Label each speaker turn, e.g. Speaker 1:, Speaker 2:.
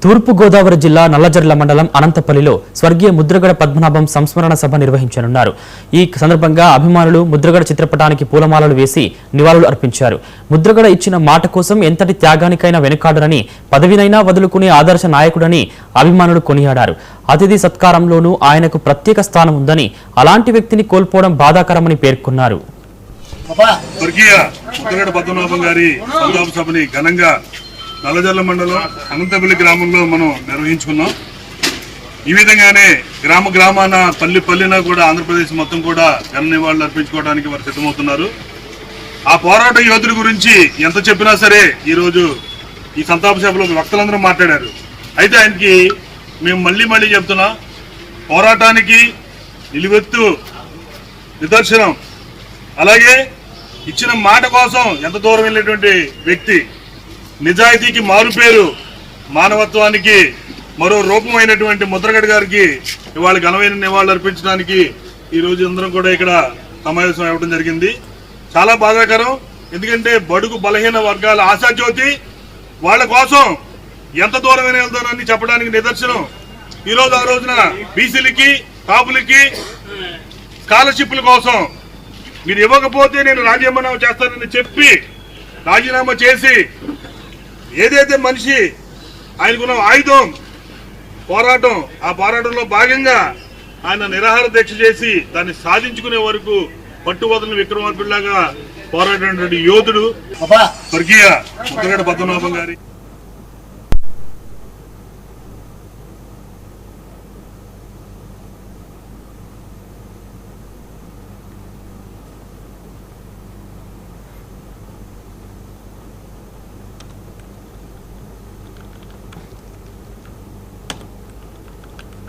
Speaker 1: తూర్పు గోదావరి జిల్లా నల్లజర్ల మండలం అనంతపల్లిలో స్వర్గీయ ముద్రగడ పద్మనాభం సంస్మరణ సభ నిర్వహించనున్నారు. ఈ సందర్భంగా అభిమానులు ముద్రగడ చిత్రపటానికి పూలమాలలు వేసి నివాళులు అర్పించారు. ముద్రగడ ఇచ్చిన మాట కోసం ఎంతటి త్యాగానికైనా వెనుకాడరని, పదవినైనా వదులుకునే ఆదర్శ నాయకుడని అభిమానులు కొనియాడారు. అతిథి సత్కారంలోనూ ఆయనకు ప్రత్యేక స్థానం ఉందని, అలాంటి వ్యక్తిని కోల్పోవడం బాధాకరమని పేర్కొన్నారు.
Speaker 2: స్వర్గీయ ముద్రగడ పద్మనాభం గారి సంతాప సభని ఘనంగా నల్లజర్ల మండలం అనంతపల్లి గ్రామంలో మనం నిర్వహించుకున్నాం. ఈ విధంగానే గ్రామాన పల్లిన కూడా ఆంధ్రప్రదేశ్ మొత్తం కూడా ఘన నివాళులు అర్పించుకోవడానికి వారు సిద్ధమవుతున్నారు. ఆ పోరాట యోధుడి గురించి ఎంత చెప్పినా సరే ఈరోజు ఈ సంతాప సభలో వక్తలందరూ మాట్లాడారు. అయితే ఆయనకి మేము మళ్ళీ చెప్తున్నాం, పోరాటానికి నిలువెత్తు నిదర్శనం, అలాగే ఇచ్చిన మాట కోసం ఎంత దూరం వెళ్ళేటువంటి వ్యక్తి, నిజాయితీకి మారుపేరు, మానవత్వానికి మరో రూపమైనటువంటి ముద్రగడ గారికి ఇవాళ ఘనమైన నివాళులు అర్పించడానికి ఈ రోజు అందరం కూడా ఇక్కడ సమావేశం అవ్వడం జరిగింది. చాలా బాధాకరం. ఎందుకంటే బడుగు బలహీన వర్గాల ఆశాజ్యోతి, వాళ్ళ కోసం ఎంత దూరమైన వెళ్తానని చెప్పడానికి నిదర్శనం. ఈరోజు ఆ రోజున బీసీలకి, కాపులకి స్కాలర్షిప్ల కోసం మీరు ఇవ్వకపోతే నేను రాజీనామా చేస్తానని చెప్పి రాజీనామా చేసి, ఏదైతే మనిషి ఆయనకున్న ఆయుధం పోరాటం, ఆ పోరాటంలో భాగంగా ఆయన నిరాహార దీక్ష చేసి దాన్ని సాధించుకునే వరకు పట్టువదలని విక్రమార్కుడిలాగా పోరాడినటువంటి యోధుడు స్వర్గీయ ముద్రగడ పద్మనాభం గారి